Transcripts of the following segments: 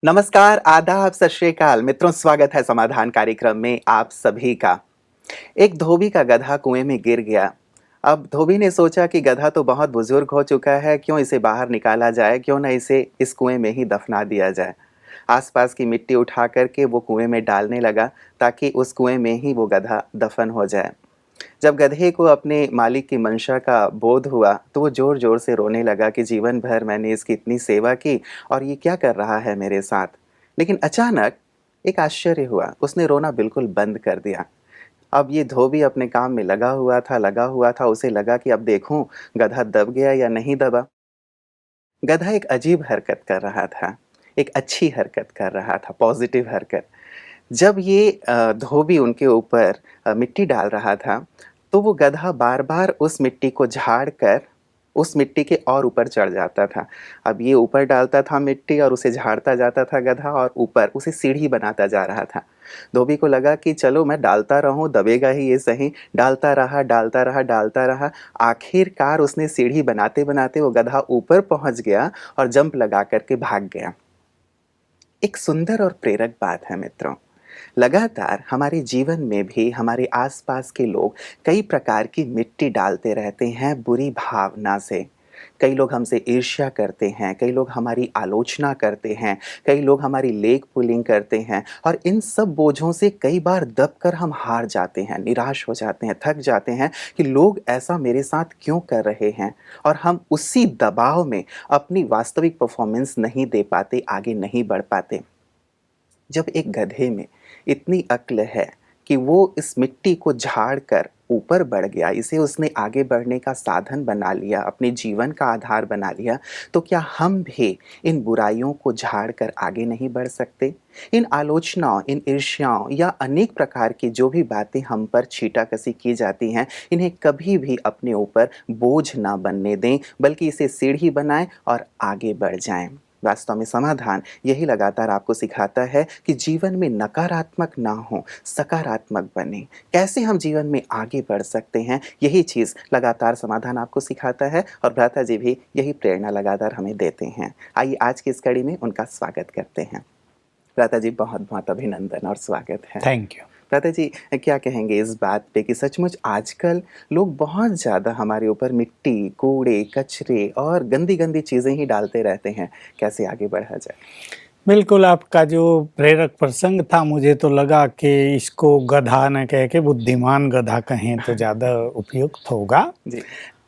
नमस्कार, आदाब, सत श्री अकाल मित्रों, स्वागत है समाधान कार्यक्रम में आप सभी का। एक धोबी का गधा कुएं में गिर गया। अब धोबी ने सोचा कि गधा तो बहुत बुजुर्ग हो चुका है, क्यों इसे बाहर निकाला जाए, क्यों न इसे इस कुएं में ही दफना दिया जाए। आसपास की मिट्टी उठा करके वो कुएं में डालने लगा ताकि उस कुएं में ही वो गधा दफन हो जाए। जब गधे को अपने मालिक की मंशा का बोध हुआ तो वो जोर जोर से रोने लगा कि जीवन भर मैंने इसकी इतनी सेवा की और ये क्या कर रहा है मेरे साथ। लेकिन अचानक एक आश्चर्य हुआ, उसने रोना बिल्कुल बंद कर दिया। अब ये धोबी अपने काम में लगा हुआ था। उसे लगा कि अब देखूं गधा दब गया या नहीं दबा। गधा एक अजीब हरकत कर रहा था, एक अच्छी हरकत कर रहा था, पॉजिटिव हरकत। जब ये धोबी उनके ऊपर मिट्टी डाल रहा था, तो वो गधा बार-बार उस मिट्टी को झाड़ कर उस मिट्टी के और ऊपर चढ़ जाता था। अब ये ऊपर डालता था मिट्टी और उसे झाड़ता जाता था गधा, और ऊपर उसे सीढ़ी बनाता जा रहा था। धोबी को लगा कि चलो मैं डालता रहूं, दबेगा ही ये सही। डालता रहा। आखिरकार उसने सीढ़ी बनाते-बनाते वो गधा ऊपर पहुंच गया और जंप लगा कर के भाग गया। एक सुंदर और प्रेरक बात है मित्रों। लगातार हमारे जीवन में भी हमारे आसपास के लोग कई प्रकार की मिट्टी डालते रहते हैं बुरी भावना से। कई लोग हमसे ईर्ष्या करते हैं, कई लोग हमारी आलोचना करते हैं, कई लोग हमारी लेग पुलिंग करते हैं, और इन सब बोझों से कई बार दबकर हम हार जाते हैं, निराश हो जाते हैं, थक जाते हैं कि लोग ऐसा मेरे साथ क्यों कर रहे हैं, और हम उसी दबाव में अपनी वास्तविक परफॉर्मेंस नहीं दे पाते, आगे नहीं बढ़ पाते। जब एक गधे में इतनी अक्ल है कि वो इस मिट्टी को झाड़ कर ऊपर बढ़ गया, इसे उसने आगे बढ़ने का साधन बना लिया, अपने जीवन का आधार बना लिया, तो क्या हम भी इन बुराइयों को झाड़ कर आगे नहीं बढ़ सकते? इन आलोचनाओं, इन ईर्ष्याओं या अनेक प्रकार की जो भी बातें हम पर छींटाकसी की जाती हैं, इन्हें कभी भी अपने ऊपर बोझ ना बनने दें, बल्कि इसे सीढ़ी बनाएं और आगे बढ़ जाएं। वास्तव में समाधान यही लगातार आपको सिखाता है कि जीवन में नकारात्मक ना हो, सकारात्मक बने। कैसे हम जीवन में आगे बढ़ सकते हैं, यही चीज़ लगातार समाधान आपको सिखाता है, और भ्राता जी भी यही प्रेरणा लगातार हमें देते हैं। आइए आज की इस कड़ी में उनका स्वागत करते हैं। भ्राता जी, बहुत बहुत अभिनंदन और स्वागत है। Thank you. भ्राता जी, क्या कहेंगे इस बात पे कि सचमुच आजकल लोग बहुत ज़्यादा हमारे ऊपर मिट्टी, कूड़े, कचरे और गंदी-गंदी चीज़ें ही डालते रहते हैं। कैसे आगे बढ़ा जाए? बिल्कुल, आपका जो प्रेरक प्रसंग था, मुझे तो लगा कि इसको गधा न कह के बुद्धिमान गधा कहें तो ज़्यादा उपयुक्त होगा। जी।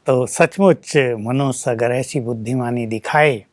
तो सचमुच मनुष्य अगर ऐसी बुद्धिमानी दिखाए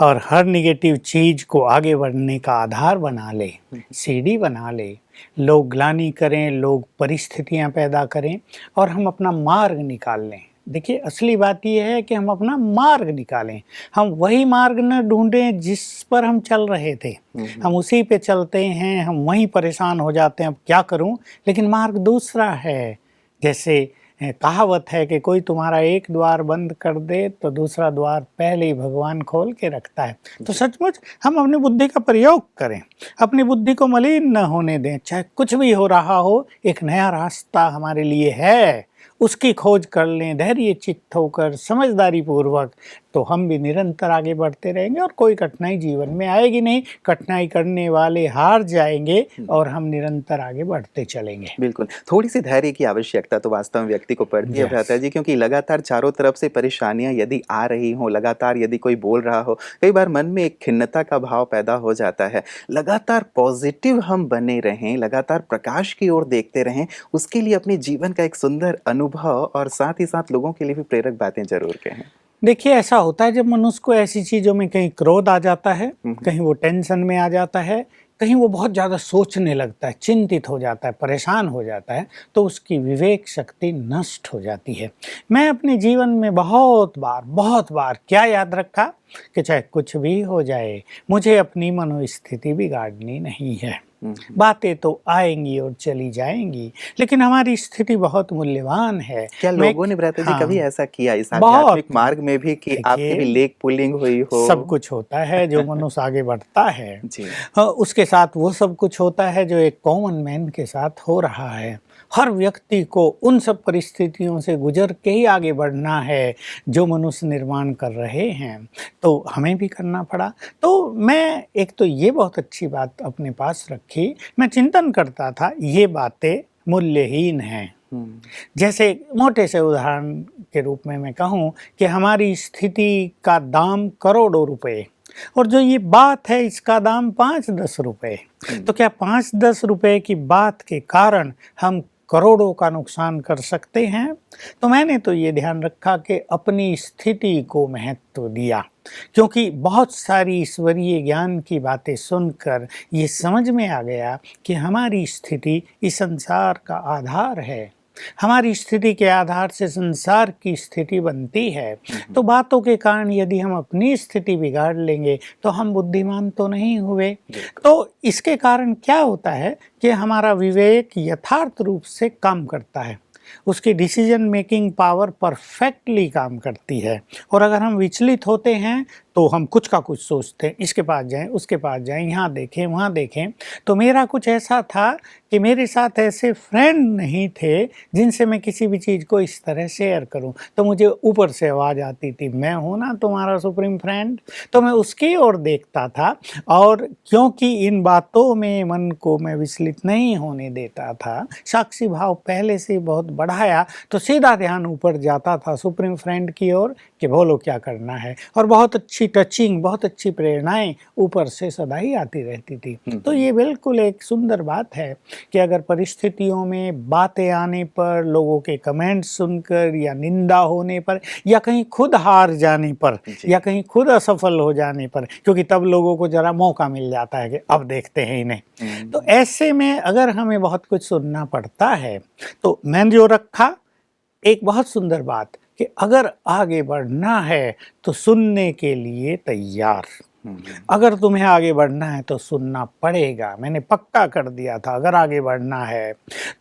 और हर नेगेटिव चीज़ को आगे बढ़ने का आधार बना ले, सीढ़ी बना ले, लोग ग्लानि करें, लोग परिस्थितियाँ पैदा करें और हम अपना मार्ग निकाल लें। देखिए, असली बात ये है कि हम अपना मार्ग निकालें। हम वही मार्ग न ढूँढें जिस पर हम चल रहे थे। हम उसी पे चलते हैं, हम वहीं परेशान हो जाते हैं, अब क्या करूँ? लेकिन मार्ग दूसरा है। जैसे कहावत है कि कोई तुम्हारा एक द्वार बंद कर दे तो दूसरा द्वार पहले ही भगवान खोल के रखता है। तो सचमुच हम अपनी बुद्धि का प्रयोग करें, अपनी बुद्धि को मलिन न होने दें। चाहे कुछ भी हो रहा हो, एक नया रास्ता हमारे लिए है, उसकी खोज कर लें धैर्य चित्त होकर, समझदारी पूर्वक, तो हम भी निरंतर आगे बढ़ते रहेंगे और कोई कठिनाई जीवन में आएगी नहीं। कठिनाई करने वाले हार जाएंगे और हम निरंतर आगे बढ़ते चलेंगे। बिल्कुल, थोड़ी-सी धैर्य की आवश्यकता तो वास्तव में व्यक्ति को पड़ती है यस। भ्राता जी, क्योंकि लगातार चारों तरफ से परेशानियाँ यदि आ रही हों, लगातार यदि कोई बोल रहा हो, कई बार मन में एक खिन्नता का भाव पैदा हो जाता है। लगातार पॉज़िटिव हम बने रहें, लगातार प्रकाश की ओर देखते रहें, उसके लिए अपने जीवन का एक सुंदर अनुभव और साथ ही साथ लोगों के लिए भी प्रेरक बातें ज़रूर कहें। देखिए, ऐसा होता है जब मनुष्य को ऐसी चीज़ों में कहीं क्रोध आ जाता है, कहीं वो टेंशन में आ जाता है, कहीं वो बहुत ज़्यादा सोचने लगता है, चिंतित हो जाता है, परेशान हो जाता है, तो उसकी विवेक शक्ति नष्ट हो जाती है। मैं अपने जीवन में बहुत बार क्या याद रखा कि चाहे कुछ भी हो जाए, मुझे अपनी मनोस्थिति बिगाड़नी नहीं है। बातें तो आएँगी और चली जाएँगी, लेकिन हमारी स्थिति बहुत मूल्यवान है। क्या मैं लोगों ने भ्राता जी हाँ, कभी ऐसा किया इस आध्यात्मिक बहुत। मार्ग में भी कि आपकी भी देखिए, लेग पुलिंग हुई सब हो? कुछ होता है जो मनुष्य आगे बढ़ता है। जी। उसके साथ वो सब कुछ होता है जो एक कॉमन मैन के साथ हो रहा है। हर व्यक्ति को उन सब परिस्थितियों से गुजर के ही आगे बढ़ना है जो मनुष्य निर्माण कर रहे हैं, तो हमें भी करना पड़ा। तो मैं एक तो ये बहुत अच्छी बात अपने पास रखी, मैं चिंतन करता था ये बातें मूल्यहीन हैं। जैसे मोटे से उदाहरण के रूप में मैं कहूँ कि हमारी स्थिति का दाम करोड़ों रुपए और जो ये बात है इसका दाम 5-10 रुपए। तो क्या 5-10 रुपए की बात के कारण हम करोड़ों का नुकसान कर सकते हैं? तो मैंने तो ये ध्यान रखा कि अपनी स्थिति को महत्व दिया, क्योंकि बहुत सारी ईश्वरीय ज्ञान की बातें सुनकर ये समझ में आ गया कि हमारी स्थिति इस संसार का आधार है। हमारी स्थिति के आधार से संसार की स्थिति बनती है। तो बातों के कारण यदि हम अपनी स्थिति बिगाड़ लेंगे तो हम बुद्धिमान तो नहीं हुए। तो इसके कारण क्या होता है कि हमारा विवेक यथार्थ रूप से काम करता है, उसकी डिसीजन मेकिंग पावर परफेक्टली काम करती है। और अगर हम विचलित होते हैं तो हम कुछ का कुछ सोचते हैं, इसके पास जाएं, उसके पास जाएं, यहाँ देखें, वहाँ देखें। तो मेरा कुछ ऐसा था कि मेरे साथ ऐसे फ्रेंड नहीं थे जिनसे मैं किसी भी चीज़ को इस तरह शेयर करूं। तो मुझे ऊपर से आवाज़ आती थी, मैं हूं ना तुम्हारा सुप्रीम फ्रेंड। तो मैं उसकी ओर देखता था और क्योंकि इन बातों में मन को मैं विचलित नहीं होने देता था, साक्षी भाव पहले से बहुत बढ़ाया, तो सीधा ध्यान ऊपर जाता था सुप्रीम फ्रेंड की ओर कि बोलो क्या करना है। और बहुत अच्छी टचिंग, बहुत अच्छी प्रेरणाएं ऊपर से सदा ही आती रहती थी। तो ये बिल्कुल एक सुंदर बात है कि अगर परिस्थितियों में बातें आने पर, लोगों के कमेंट्स सुनकर या निंदा होने पर या कहीं खुद हार जाने पर या कहीं खुद असफल हो जाने पर, क्योंकि तब लोगों को जरा मौका मिल जाता है कि अब देखते हैं इन्हें, तो ऐसे में अगर हमें बहुत कुछ सुनना पड़ता है तो मैंने जो रखा एक बहुत सुंदर बात कि अगर आगे बढ़ना है तो सुनने के लिए तैयार। अगर तुम्हें आगे बढ़ना है तो सुनना पड़ेगा। मैंने पक्का कर दिया था अगर आगे बढ़ना है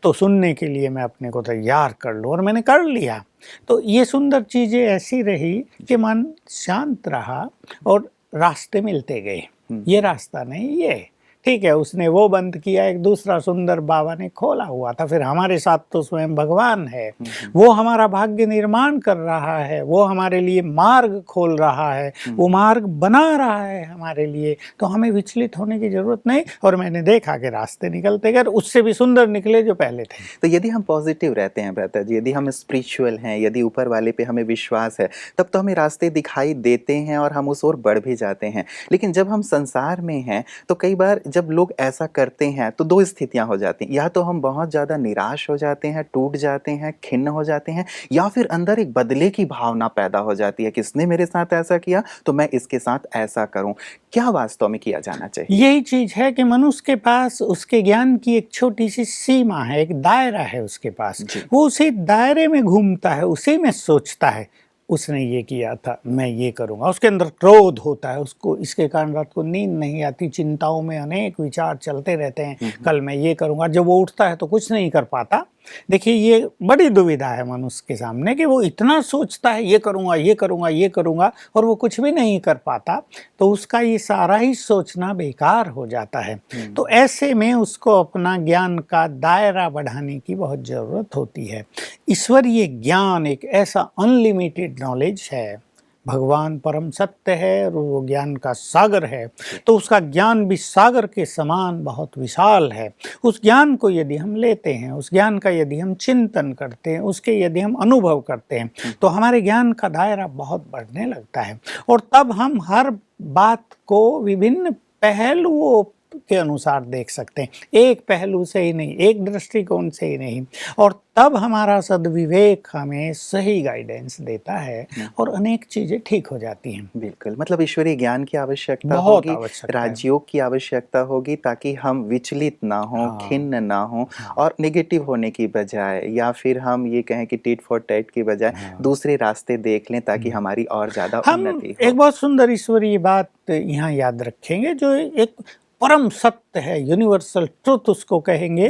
तो सुनने के लिए मैं अपने को तैयार कर लूँ, और मैंने कर लिया। तो ये सुंदर चीज़ें ऐसी रही कि मन शांत रहा और रास्ते मिलते गए। ये रास्ता नहीं, ये ठीक है, उसने वो बंद किया, एक दूसरा सुंदर बाबा ने खोला हुआ था। फिर हमारे साथ तो स्वयं भगवान है, वो हमारा भाग्य निर्माण कर रहा है, वो हमारे लिए मार्ग खोल रहा है, वो मार्ग बना रहा है हमारे लिए। तो हमें विचलित होने की जरूरत नहीं। और मैंने देखा कि रास्ते निकलते गए, उससे भी सुंदर निकले जो पहले थे। तो यदि हम पॉजिटिव रहते हैं भ्राता जी, यदि हम स्पिरिचुअल हैं, यदि ऊपर वाले पे हमें विश्वास है, तब तो हमें रास्ते दिखाई देते हैं और हम उस ओर बढ़ भी जाते हैं। लेकिन जब हम संसार में हैं तो कई बार जब लोग ऐसा करते हैं तो दो स्थितियां हो जाती हैं, या तो हम बहुत ज़्यादा निराश हो जाते हैं, टूट जाते हैं, खिन्न हो जाते हैं, या फिर अंदर एक बदले की भावना पैदा हो जाती है, किसने मेरे साथ ऐसा किया तो मैं इसके साथ ऐसा करूं। क्या वास्तव में किया जाना चाहिए? यही चीज है कि मनुष्य के पास उसके ज्ञान की एक छोटी सी सीमा है, एक दायरा है उसके पास। वो उसी दायरे में घूमता है, उसी में सोचता है उसने ये किया था, मैं ये करूंगा। उसके अंदर क्रोध होता है, उसको इसके कारण रात को नींद नहीं आती, चिंताओं में अनेक विचार चलते रहते हैं, कल मैं ये करूंगा। जब वो उठता है तो कुछ नहीं कर पाता। देखिए ये बड़ी दुविधा है मनुष्य के सामने कि वो इतना सोचता है ये करूंगा, ये करूंगा, ये करूंगा, और वो कुछ भी नहीं कर पाता। तो उसका ये सारा ही सोचना बेकार हो जाता है। तो ऐसे में उसको अपना ज्ञान का दायरा बढ़ाने की बहुत ज़रूरत होती है। ईश्वरीय ज्ञान एक ऐसा अनलिमिटेड नॉलेज है, भगवान परम सत्य है और वो ज्ञान का सागर है। तो उसका ज्ञान भी सागर के समान बहुत विशाल है। उस ज्ञान को यदि हम लेते हैं, उस ज्ञान का यदि हम चिंतन करते हैं, उसके यदि हम अनुभव करते हैं, तो हमारे ज्ञान का दायरा बहुत बढ़ने लगता है। और तब हम हर बात को विभिन्न पहलुओं के अनुसार देख सकते हैं, एक पहलू से ही नहीं, एक दृष्टिकोण से ही नहीं। और तब हमारा सद्विवेक हमें सही गाइडेंस देता है और अनेक चीजें ठीक हो जाती हैं। बिल्कुल, मतलब ईश्वरीय ज्ञान की आवश्यकता बहुत होगी, आवश्यकता है। राजयोग की आवश्यकता होगी, ताकि हम विचलित ना हो, खिन्न ना हो, और नेगेटिव होने की बजाय, या फिर हम ये कहें कि टिट फॉर टैट की बजाय दूसरे रास्ते देख लें ताकि हमारी और ज्यादा हम उन्नति हो। एक बहुत सुंदर ईश्वरीय बात यहाँ याद रखेंगे, जो एक परम सत्य है, यूनिवर्सल ट्रुथ उसको कहेंगे।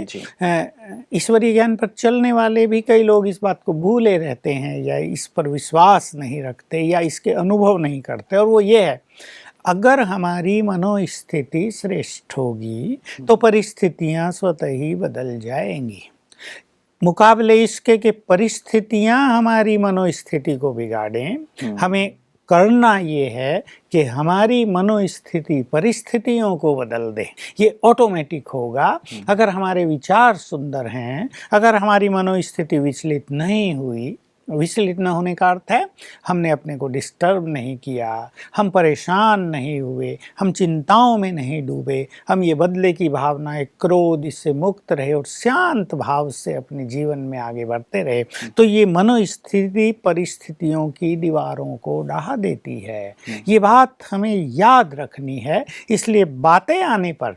ईश्वरीय ज्ञान पर चलने वाले भी कई लोग इस बात को भूले रहते हैं, या इस पर विश्वास नहीं रखते, या इसके अनुभव नहीं करते। और वो ये है, अगर हमारी मनोस्थिति श्रेष्ठ होगी तो परिस्थितियां स्वतः ही बदल जाएंगी। मुकाबले इसके कि परिस्थितियां हमारी मनोस्थिति को बिगाड़ें, हमें करना ये है कि हमारी मनोस्थिति परिस्थितियों को बदल दे। ये ऑटोमेटिक होगा अगर हमारे विचार सुंदर हैं, अगर हमारी मनोस्थिति विचलित नहीं हुई। विचलित न होने का अर्थ है हमने अपने को डिस्टर्ब नहीं किया, हम परेशान नहीं हुए, हम चिंताओं में नहीं डूबे, हम ये बदले की भावनाएं, क्रोध, इससे मुक्त रहे और शांत भाव से अपने जीवन में आगे बढ़ते रहे, तो ये मनोस्थिति परिस्थितियों की दीवारों को ढहा देती है। ये बात हमें याद रखनी है। इसलिए बातें आने पर,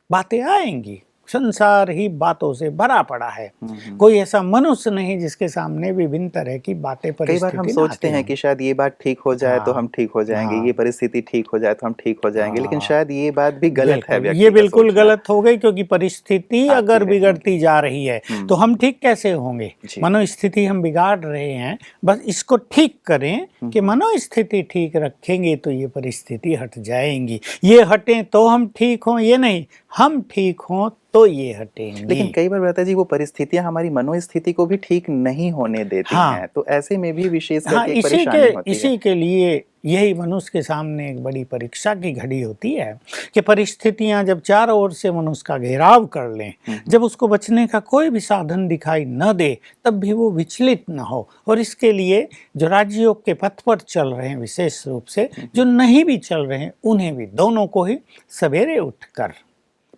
बातें आएंगी, संसार ही बातों से भरा पड़ा है। कोई ऐसा मनुष्य नहीं जिसके सामने विभिन्न तरह की बातें कई बार हम सोचते हैं कि शायद ये बात ठीक हो जाए तो हम ठीक हो जाएंगे, ये परिस्थिति ठीक हो जाए तो हम ठीक हो जाएंगे, लेकिन शायद ये बात भी गलत है। ये बिल्कुल गलत हो गई, क्योंकि परिस्थिति अगर बिगड़ती जा रही है तो हम ठीक कैसे होंगे? मनोस्थिति हम बिगाड़ रहे हैं। बस इसको ठीक करें कि मनोस्थिति ठीक रखेंगे तो ये परिस्थिति हट जाएंगी। ये हटें तो हम ठीक हों, ये नहीं हम ठीक हों तो ये हटेंगे। लेकिन कई बार बताया जी वो परिस्थितियां हमारी मनोस्थिति को भी ठीक नहीं होने देती हैं, तो ऐसे में भी विशेष करके एक परेशानी होती है। इसी के लिए यही मनुष्य के सामने एक बड़ी परीक्षा की घड़ी होती है कि परिस्थितियां जब चारों ओर से मनुष्य का घेराव कर लें, जब उसको बचने का कोई भी साधन दिखाई न दे, तब भी वो विचलित न हो। और इसके लिए जो राजयोग के पथ पर चल रहे हैं, विशेष रूप से जो नहीं भी चल रहे हैं, उन्हें भी, दोनों को ही सवेरे उठकर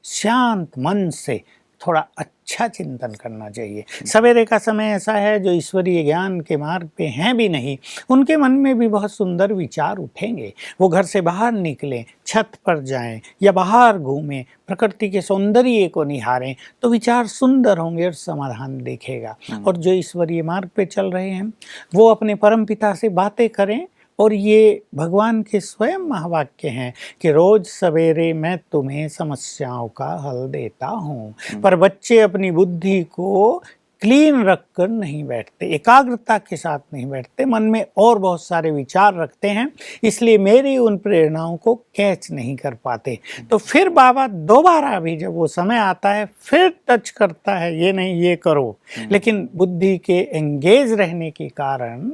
शांत मन से थोड़ा अच्छा चिंतन करना चाहिए। सवेरे का समय ऐसा है जो ईश्वरीय ज्ञान के मार्ग पे हैं भी नहीं, उनके मन में भी बहुत सुंदर विचार उठेंगे। वो घर से बाहर निकलें, छत पर जाएं या बाहर घूमें, प्रकृति के सौंदर्य को निहारें, तो विचार सुंदर होंगे और समाधान दिखेगा। और जो ईश्वरीय मार्ग पे चल रहे हैं वो अपने परमपिता से बातें करें। और ये भगवान के स्वयं महावाक्य हैं कि रोज सवेरे मैं तुम्हें समस्याओं का हल देता हूँ। पर बच्चे अपनी बुद्धि को क्लीन रख कर नहीं बैठते, एकाग्रता के साथ नहीं बैठते, मन में और बहुत सारे विचार रखते हैं, इसलिए मेरी उन प्रेरणाओं को कैच नहीं कर पाते। तो फिर बाबा दोबारा भी जब वो समय आता है फिर टच करता है, ये नहीं ये करो, लेकिन बुद्धि के एंगेज रहने के कारण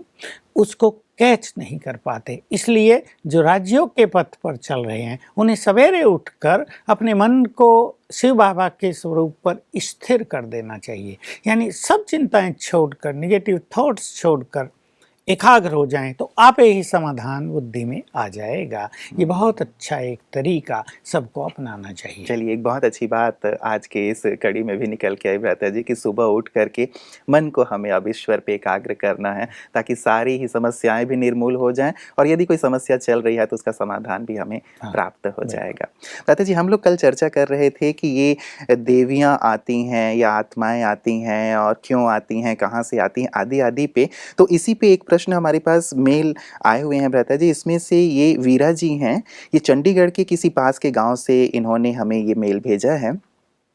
उसको कैच नहीं कर पाते। इसलिए जो राजयोग के पथ पर चल रहे हैं उन्हें सवेरे उठकर अपने मन को शिव बाबा के स्वरूप पर स्थिर कर देना चाहिए। यानी सब चिंताएं छोड़कर, निगेटिव थॉट्स छोड़कर एकाग्र हो जाएं तो आपे ही समाधान बुद्धि में आ जाएगा। ये बहुत अच्छा एक तरीका सबको अपनाना चाहिए। चलिए, एक बहुत अच्छी बात आज के इस कड़ी में भी निकल के आई भ्राता जी कि सुबह उठ करके मन को हमें अब ईश्वर पे एकाग्र करना है ताकि सारी ही समस्याएं भी निर्मूल हो जाएं और यदि कोई समस्या चल रही है तो उसका समाधान भी हमें प्राप्त हो जाएगा। भ्राता जी, हम लोग कल चर्चा कर रहे थे कि ये देवियाँ आती हैं या आत्माएं आती हैं और क्यों आती हैं, कहाँ से आती हैं, आदि आदि पे। तो इसी पे एक प्रश्न हमारे पास मेल आए हुए हैं भ्राता जी। इसमें से ये वीरा जी हैं, ये चंडीगढ़ के किसी पास के गांव से इन्होंने हमें ये मेल भेजा है।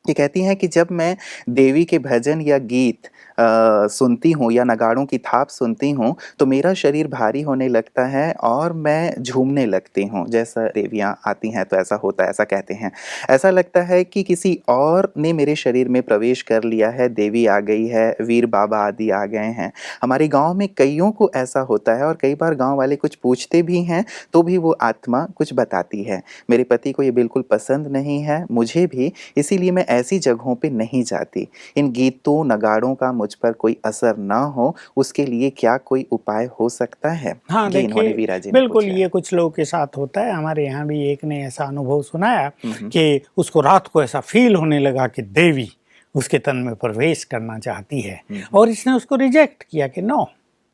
ये कहती हैं कि जब मैं देवी के भजन या गीत सुनती हूँ या नगाड़ों की थाप सुनती हूँ तो मेरा शरीर भारी होने लगता है और मैं झूमने लगती हूँ। जैसा देवियाँ आती हैं तो ऐसा होता है, ऐसा कहते हैं। ऐसा लगता है कि किसी और ने मेरे शरीर में प्रवेश कर लिया है, देवी आ गई है, वीर बाबा आदि आ गए हैं। हमारे गांव में कईयों को ऐसा होता है और कई बार गांव वाले कुछ पूछते भी हैं तो भी वो आत्मा कुछ बताती है। मेरे पति को ये बिल्कुल पसंद नहीं है, मुझे भी, इसीलिए मैं ऐसी जगहों पे नहीं जाती। इन गीतों नगाड़ों का मुझ पर कोई असर ना हो उसके लिए क्या कोई उपाय हो सकता है? हाँ, देखिए बिल्कुल ये कुछ लोगों के साथ होता है। हमारे यहाँ भी एक ने ऐसा अनुभव सुनाया कि उसको रात को ऐसा फील होने लगा कि देवी उसके तन में प्रवेश करना चाहती है और इसने उसको रिजेक्ट किया कि नो,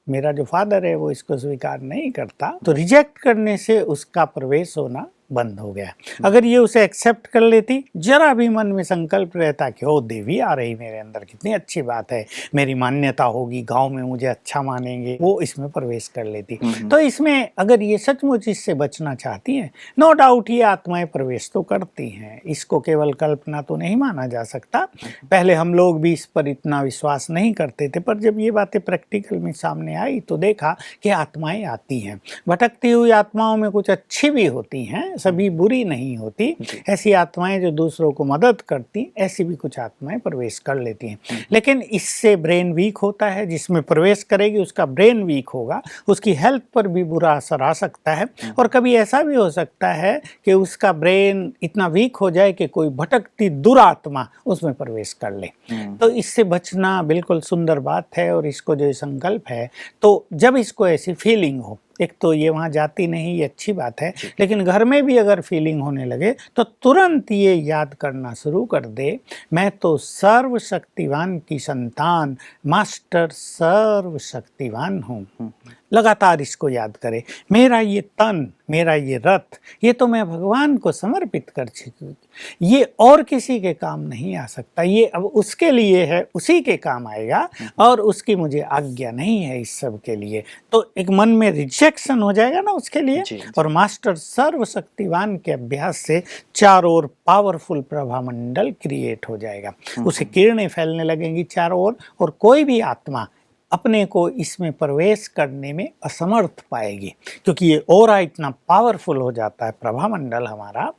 मेरा जो फादर है वो इसको स्वीकार नहीं करता। तो रिजेक्ट करने से उसका प्रवेश होना बंद हो गया। अगर ये उसे एक्सेप्ट कर लेती, जरा भी मन में संकल्प रहता कि ओ देवी आ रही मेरे अंदर, कितनी अच्छी बात है, मेरी मान्यता होगी, गांव में मुझे अच्छा मानेंगे, वो इसमें प्रवेश कर लेती। तो इसमें अगर ये सचमुच इससे बचना चाहती हैं, नो डाउट ये आत्माएं प्रवेश तो करती हैं, इसको केवल कल्पना तो नहीं माना जा सकता। पहले हम लोग भी इस पर इतना विश्वास नहीं करते थे, पर जब ये बातें प्रैक्टिकल में सामने आई तो देखा कि आत्माएं आती हैं। भटकती हुई आत्माओं में कुछ अच्छी भी होती हैं, हैं, सभी बुरी नहीं होती। जी। ऐसी आत्माएं जो दूसरों को मदद करती, ऐसी भी कुछ आत्माएं प्रवेश कर लेती हैं। लेकिन इससे ब्रेन वीक होता है, जिसमें प्रवेश करेगी उसका ब्रेन वीक होगा, उसकी हेल्थ पर भी बुरा असर आ सकता है। और कभी ऐसा भी हो सकता है कि उसका ब्रेन इतना वीक हो जाए कि कोई भटकती दुरात्मा उसमें प्रवेश कर ले। तो इससे बचना बिल्कुल सुंदर बात है। और इसको जो संकल्प है, तो जब इसको ऐसी फीलिंग हो, एक तो ये वहाँ जाती नहीं, ये अच्छी बात है, लेकिन घर में भी अगर फीलिंग होने लगे तो तुरंत ये याद करना शुरू कर दे, मैं तो सर्वशक्तिवान की संतान, मास्टर सर्वशक्तिवान हूँ। लगातार इसको याद करें, मेरा ये तन, मेरा ये रथ, ये तो मैं भगवान को समर्पित कर चुकी, ये और किसी के काम नहीं आ सकता, ये अब उसके लिए है, उसी के काम आएगा, और उसकी मुझे आज्ञा नहीं है इस सब के लिए। तो एक मन में रिजेक्शन हो जाएगा ना उसके लिए। जी। और मास्टर सर्वशक्तिवान के अभ्यास से चारों ओर पावरफुल प्रभामंडल क्रिएट हो जाएगा, उसे किरणें फैलने लगेंगी चारों ओर, और कोई भी आत्मा अपने को इसमें प्रवेश करने में असमर्थ पाएगी, क्योंकि ये ऑरा इतना पावरफुल हो जाता है, प्रभामंडल हमारा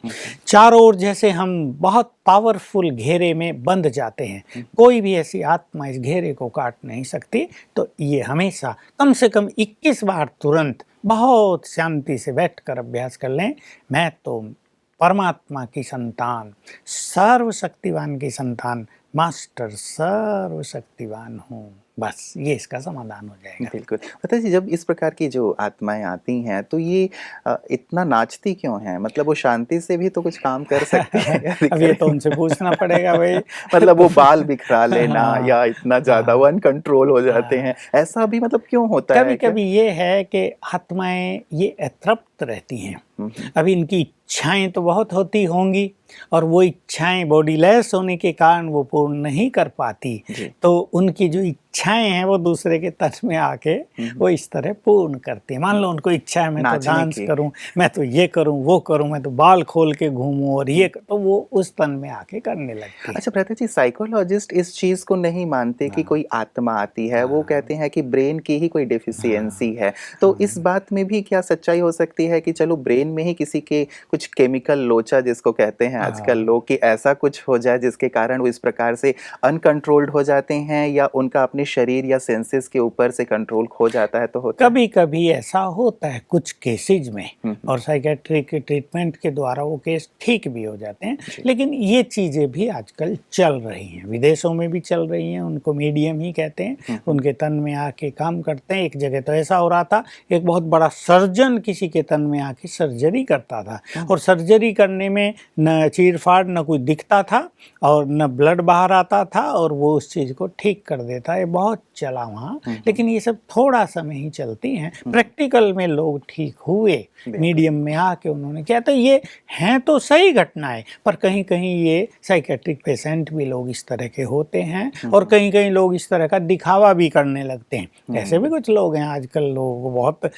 चारों ओर, जैसे हम बहुत पावरफुल घेरे में बंध जाते हैं। कोई भी ऐसी आत्मा इस घेरे को काट नहीं सकती। तो ये हमेशा कम से कम 21 बार तुरंत बहुत शांति से बैठकर अभ्यास कर लें, मैं तो परमात्मा की संतान, सर्वशक्तिवान की संतान, मास्टर सर्वशक्तिवान हूँ। बस ये इसका समाधान हो जाएगा। बिल्कुल। पता जी, जब इस प्रकार की जो आत्माएँ आती हैं तो ये इतना नाचती क्यों हैं? मतलब वो शांति से भी तो कुछ काम कर सकती हैं या अब ये तो उनसे पूछना पड़ेगा भाई। मतलब वो बाल बिखरा लेना हाँ, या इतना ज़्यादा वो अनकंट्रोल हो जाते हैं, ऐसा भी मतलब क्यों होता है? कभी-कभी ये है कि आत्माएं ये अतृप्त रहती हैं। अब इनकी इच्छाएं तो बहुत होती होंगी, और वो इच्छाएं बॉडीलेस होने के कारण वो पूर्ण नहीं कर पाती। तो उनकी जो इच्छाएं हैं वो दूसरे के तन में आके वो इस तरह पूर्ण करती है। मान लो उनको इच्छा है मैं तो डांस करूं, मैं तो ये करूं, वो करूं, मैं तो बाल खोल के घूमूं, और ये तो वो उस तन में आके करने लगती है। अच्छा भ्राता जी, साइकोलॉजिस्ट इस चीज़ को नहीं मानते कि कोई आत्मा आती है, वो कहते हैं कि ब्रेन की ही कोई डेफिशिएंसी है। तो इस बात में भी क्या सच्चाई हो सकती है कि चलो ब्रेन में ही किसी के कुछ केमिकल लोचा जिसको कहते हैं आजकल लोग, कि ऐसा कुछ हो जाए जिसके कारण वो इस प्रकार से अनकंट्रोल्ड हो जाते हैं, या उनका अपने शरीर या सेंसेस के ऊपर से कंट्रोल खो जाता है? तो होता है कभी कभी ऐसा होता है कुछ केसेज में, और साइकेट्रिक ट्रीटमेंट के द्वारा वो केस ठीक भी हो जाते हैं। लेकिन ये चीज़ें भी आजकल चल रही हैं, विदेशों में भी चल रही हैं, उनको मीडियम ही कहते हैं, उनके तन में आके काम करते हैं। एक जगह तो ऐसा हो रहा था, एक बहुत बड़ा सर्जन किसी के तन में आके सर्जरी करता था, और सर्जरी करने में न चीर-फाड़, न कोई दिखता था, और न ब्लड बाहर आता था, और वो उस चीज़ को ठीक कर देता है। बहुत चला वहाँ, लेकिन ये सब थोड़ा समय ही चलती हैं। प्रैक्टिकल में लोग ठीक हुए, मीडियम में आके उन्होंने किया। तो ये हैं तो सही घटनाएं, पर कहीं कहीं ये साइकेट्रिक पेशेंट भी लोग इस तरह के होते हैं, और कहीं कहीं लोग इस तरह का दिखावा भी करने लगते हैं। ऐसे भी कुछ लोग हैं आजकल, लोग बहुत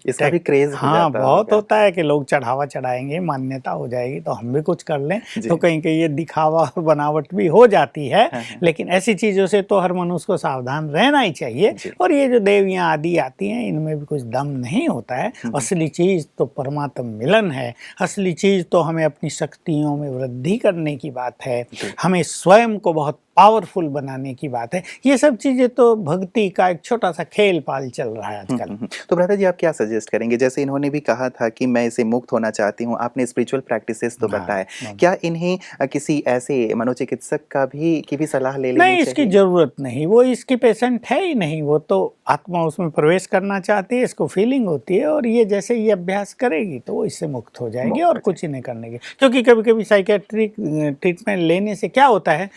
इसका भी क्रेज हाँ बहुत होता है कि लोग चढ़ावा चढ़ाएंगे, मान्यता हो जाएगी तो हम भी कुछ कर लें, तो कहीं कहीं ये दिखावा और बनावट भी हो जाती है। लेकिन ऐसी चीज़ों से तो हर मनुष्य को सावधान रहना ही चाहिए। और ये जो देवियाँ आदि आती हैं, इनमें भी कुछ दम नहीं होता है। असली चीज़ तो परमात्म मिलन है, असली चीज़ तो हमें अपनी शक्तियों में वृद्धि करने की बात है, हमें स्वयं को बहुत पावरफुल बनाने की बात है। ये सब चीज़ें तो भक्ति का एक छोटा सा खेल पाल चल रहा है आजकल। तो भ्राता जी, आप क्या सजेस्ट करेंगे? जैसे इन्होंने भी कहा था कि मैं इसे मुक्त होना चाहती हूँ, आपने स्पिरिचुअल प्रैक्टिसेस तो बताए, क्या इन्हें किसी ऐसे मनोचिकित्सक की भी सलाह ले लेनी चाहिए? नहीं, इसकी ज़रूरत नहीं, वो इसकी पेशेंट है ही नहीं, वो तो आत्मा उसमें प्रवेश करना चाहती है, इसको फीलिंग होती है, और ये जैसे ये अभ्यास करेगी तो वो इससे मुक्त हो जाएगी, और कुछ ही नहीं करने की। क्योंकि कभी कभी साइकेट्रिक ट्रीटमेंट लेने से क्या होता है,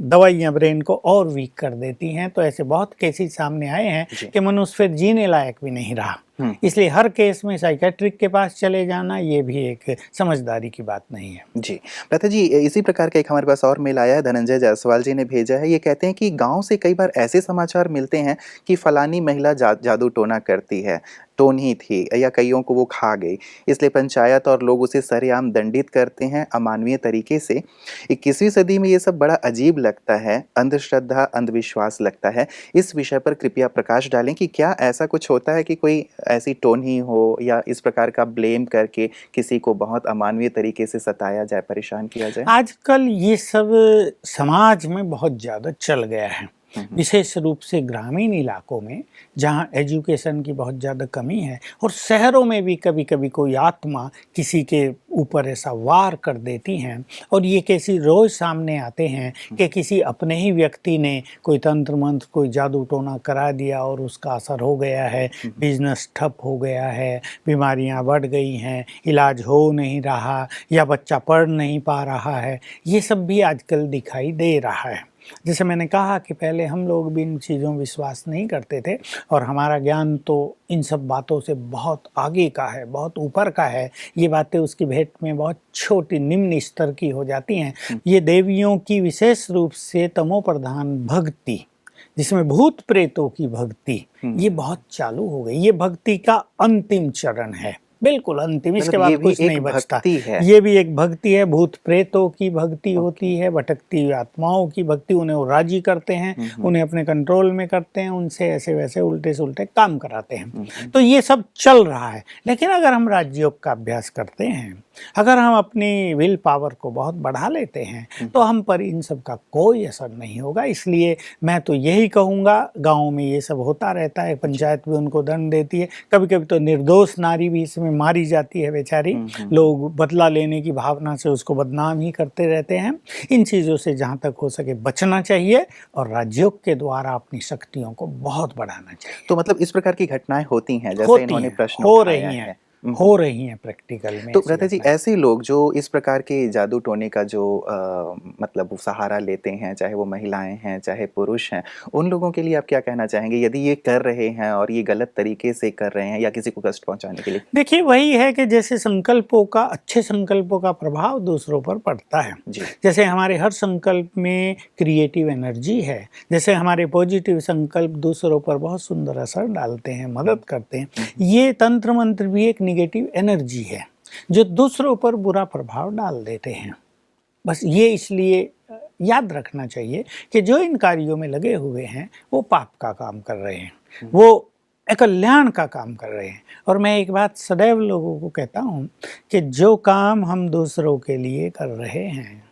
दवाइयाँ ब्रेन को और वीक कर देती हैं। तो ऐसे बहुत केसेस सामने आए हैं कि मनुष्य फिर जीने लायक भी नहीं रहा। इसलिए हर केस में साइकेट्रिक के पास चले जाना ये भी एक समझदारी की बात नहीं है। जी भ्राता जी, इसी प्रकार का एक हमारे पास और मेल आया है, धनंजय जायसवाल जी ने भेजा है। ये कहते हैं कि गांव से कई बार ऐसे समाचार मिलते हैं कि फलानी महिला जादू टोना करती है, टोन्ही थी या कईयों को वो खा गई, इसलिए पंचायत और लोग उसे सरेआम दंडित करते हैं अमानवीय तरीके से। 21वीं सदी में ये सब बड़ा अजीब लगता है, अंधश्रद्धा, अंधविश्वास लगता है। इस विषय पर कृपया प्रकाश डालें कि क्या ऐसा कुछ होता है कि कोई ऐसी टोन्ही हो या इस प्रकार का ब्लेम करके किसी को बहुत अमानवीय तरीके से सताया जाए, परेशान किया जाए? आजकल ये सब समाज में बहुत ज़्यादा चल गया है, विशेष रूप से ग्रामीण इलाकों में जहाँ एजुकेशन की बहुत ज़्यादा कमी है, और शहरों में भी कभी कभी कोई आत्मा किसी के ऊपर ऐसा वार कर देती हैं, और ये कैसी रोज़ सामने आते हैं कि किसी अपने ही व्यक्ति ने कोई तंत्र मंत्र, कोई जादू टोना करा दिया और उसका असर हो गया है, बिजनेस ठप हो गया है, बीमारियां बढ़ गई हैं, इलाज हो नहीं रहा या बच्चा पढ़ नहीं पा रहा है। ये सब भी आजकल दिखाई दे रहा है। जैसे मैंने कहा कि पहले हम लोग भी इन चीज़ों में विश्वास नहीं करते थे, और हमारा ज्ञान तो इन सब बातों से बहुत आगे का है, बहुत ऊपर का है। ये बातें उसकी भेंट में बहुत छोटी निम्न स्तर की हो जाती हैं। ये देवियों की विशेष रूप से तमो प्रधान भक्ति, जिसमें भूत प्रेतों की भक्ति, ये बहुत चालू हो गई। ये भक्ति का अंतिम चरण है, बिल्कुल अंतिम, इसके बाद कुछ नहीं बचता। ये भी एक भक्ति है। भूत प्रेतों की भक्ति होती है, भटकती हुई आत्माओं की भक्ति। उन्हें वो राजी करते हैं, उन्हें अपने कंट्रोल में करते हैं, उनसे ऐसे वैसे उल्टे सुल्टे काम कराते हैं। तो ये सब चल रहा है। लेकिन अगर हम राजयोग का अभ्यास करते हैं, अगर हम अपनी विल पावर को बहुत बढ़ा लेते हैं, तो हम पर इन सब का कोई असर नहीं होगा। इसलिए मैं तो यही कहूँगा, गाँव में ये सब होता रहता है, पंचायत भी उनको दंड देती है, कभी कभी तो निर्दोष नारी भी इसमें मारी जाती है बेचारी। लोग बदला लेने की भावना से उसको बदनाम ही करते रहते हैं। इन चीज़ों से जहाँ तक हो सके बचना चाहिए, और राजयोग के द्वारा अपनी शक्तियों को बहुत बढ़ाना चाहिए। तो मतलब इस प्रकार की घटनाएं होती हैं, जैसे इन्होंने प्रश्न हो उठाया रही हैं, है। हो रही हैं प्रैक्टिकल में। तो भ्राता जी, ऐसे लोग जो इस प्रकार के जादू टोने का जो मतलब सहारा लेते हैं, चाहे वो महिलाएं हैं चाहे पुरुष हैं, उन लोगों के लिए आप क्या कहना चाहेंगे, यदि ये कर रहे हैं और ये गलत तरीके से कर रहे हैं या किसी को कष्ट पहुंचाने के लिए? देखिए, वही है कि जैसे संकल्पों का, अच्छे संकल्पों का प्रभाव दूसरों पर पड़ता है। जैसे हमारे हर संकल्प में क्रिएटिव एनर्जी है, जैसे हमारे पॉजिटिव संकल्प दूसरों पर बहुत सुंदर असर डालते हैं, मदद करते हैं। ये तंत्र मंत्र भी एक निगेटिव एनर्जी है जो दूसरों पर बुरा प्रभाव डाल देते हैं। बस ये इसलिए याद रखना चाहिए कि जो इन कार्यों में लगे हुए हैं वो पाप का काम कर रहे हैं, वो अकल्याण का काम कर रहे हैं। और मैं एक बात सदैव लोगों को कहता हूँ कि जो काम हम दूसरों के लिए कर रहे हैं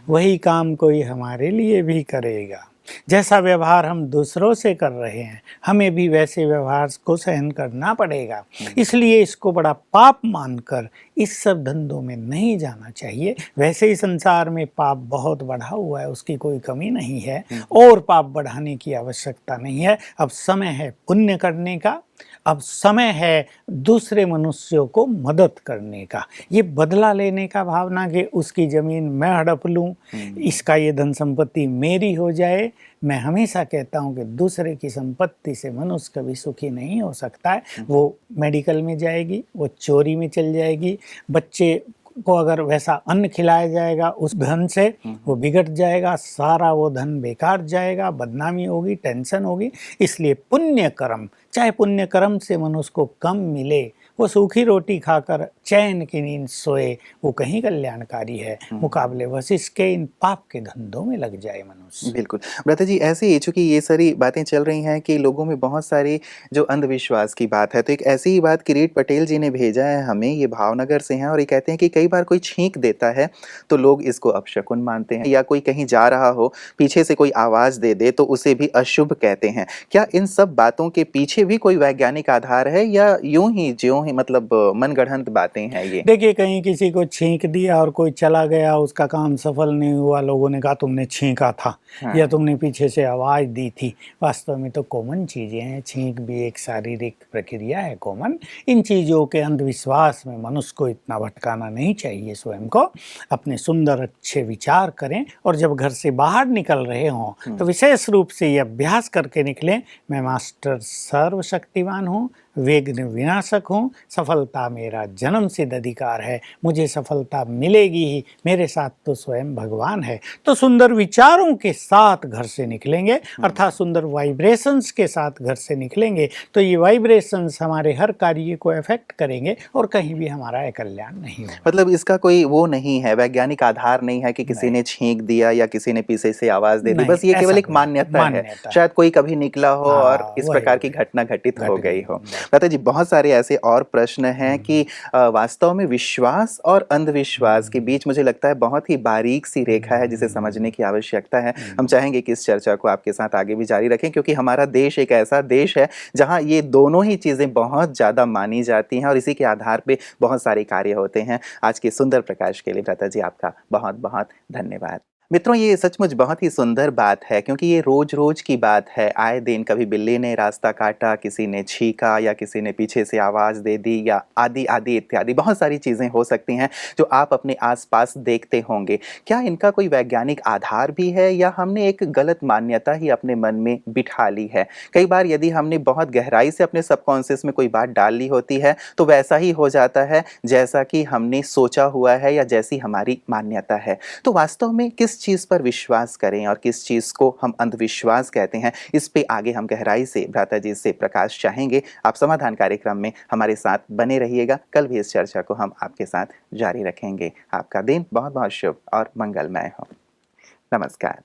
वही काम कोई हमारे लिए भी करेगा। जैसा व्यवहार हम दूसरों से कर रहे हैं, हमें भी वैसे व्यवहार को सहन करना पड़ेगा। इसलिए इसको बड़ा पाप मानकर इस सब धंधों में नहीं जाना चाहिए। वैसे ही संसार में पाप बहुत बढ़ा हुआ है, उसकी कोई कमी नहीं है, और पाप बढ़ाने की आवश्यकता नहीं है। अब समय है पुण्य करने का, अब समय है दूसरे मनुष्यों को मदद करने का। ये बदला लेने का भावना कि उसकी ज़मीन मैं हड़प लूँ, इसका ये धन संपत्ति मेरी हो जाए। मैं हमेशा कहता हूँ कि दूसरे की संपत्ति से मनुष्य कभी सुखी नहीं हो सकता है। वो मेडिकल में जाएगी, वो चोरी में चल जाएगी, बच्चे को अगर वैसा अन्न खिलाया जाएगा उस धन से, वो बिगड़ जाएगा, सारा वो धन बेकार जाएगा, बदनामी होगी, टेंशन होगी। इसलिए पुण्य कर्म, चाहे पुण्य कर्म से मनुष्य को कम मिले, वो सूखी रोटी खाकर चैन की नींद सोए, वो कहीं कल्याणकारी है मुकाबले वशिष्ठ के इन पाप के धंधों में लग जाए मनुष्य। बिल्कुल भ्राता जी, ऐसे ही चूंकि ये सारी बातें चल रही हैं कि लोगों में बहुत सारी जो अंधविश्वास की बात है, तो एक ऐसी ही बात किरीट पटेल जी ने भेजा है हमें, ये भावनगर से हैं, और ये कहते हैं कि कई बार कोई छींक देता है तो लोग इसको अपशकुन मानते हैं, या कोई कहीं जा रहा हो पीछे से कोई आवाज दे दे तो उसे भी अशुभ कहते हैं। क्या इन सब बातों के पीछे भी कोई वैज्ञानिक आधार है, या यूं ही ज्यों ही मतलब मनगढ़ंत बातें हैं ये? देखिए, कहीं किसी को छींक दिया और कोई चला गया, उसका काम सफल नहीं हुआ, लोगों ने कहा तुमने छींका था या तुमने पीछे से आवाज दी थी। वास्तव में तो कॉमन चीजें हैं, छींक भी एक शारीरिक प्रक्रिया है कॉमन। इन चीजों के अंधविश्वास में मनुष्य को इतना भटकाना नहीं चाहिए। स्वयं को अपने सुंदर अच्छे विचार करें, और जब घर से बाहर निकल रहे हों तो विशेष रूप से ये अभ्यास करके निकलें, मैं मास्टर सर्वशक्तिवान हूँ, विघ्न विनाशक हूँ, सफलता मेरा जन्म सिद्ध अधिकार है, मुझे सफलता मिलेगी ही, मेरे साथ तो स्वयं भगवान है। तो सुंदर विचारों के साथ घर से निकलेंगे, अर्थात सुंदर वाइब्रेशंस के साथ घर से निकलेंगे, तो ये वाइब्रेशंस हमारे हर कार्य को इफेक्ट करेंगे और कहीं भी हमारा कल्याण नहीं होगा। मतलब इसका कोई वो नहीं है, वैज्ञानिक आधार नहीं है कि किसी ने छींक दिया या किसी ने पीछे से आवाज दे दी, बस ये केवल एक मान्यता है। शायद कोई कभी निकला हो और इस प्रकार की घटना घटित हो गई हो। लता जी, बहुत सारे ऐसे और प्रश्न हैं कि वास्तव में विश्वास और अंधविश्वास के बीच मुझे लगता है बहुत ही बारीक सी रेखा है जिसे समझने की आवश्यकता है। हम चाहेंगे कि इस चर्चा को आपके साथ आगे भी जारी रखें, क्योंकि हमारा देश एक ऐसा देश है जहां ये दोनों ही चीजें बहुत ज्यादा मानी जाती हैं और इसी के आधार पे बहुत सारे कार्य होते हैं। आज के सुंदर प्रकाश के लिए लता जी आपका बहुत बहुत धन्यवाद। मित्रों, ये सचमुच बहुत ही सुंदर बात है, क्योंकि ये रोज रोज की बात है। आए दिन कभी बिल्ली ने रास्ता काटा, किसी ने छींका या किसी ने पीछे से आवाज दे दी या आदि आदि इत्यादि बहुत सारी चीजें हो सकती हैं जो आप अपने आसपास देखते होंगे। क्या इनका कोई वैज्ञानिक आधार भी है या हमने एक गलत मान्यता ही अपने मन में बिठा ली है? कई बार यदि हमने बहुत गहराई से अपने सबकॉन्शियस में कोई बात डाल ली होती है तो वैसा ही हो जाता है जैसा कि हमने सोचा हुआ है या जैसी हमारी मान्यता है। तो वास्तव में किस चीज पर विश्वास करें और किस चीज को हम अंधविश्वास कहते हैं, इस पे आगे हम गहराई से भ्राता जी से प्रकाश चाहेंगे। आप समाधान कार्यक्रम में हमारे साथ बने रहिएगा। कल भी इस चर्चा को हम आपके साथ जारी रखेंगे। आपका दिन बहुत बहुत शुभ और मंगलमय हो। नमस्कार।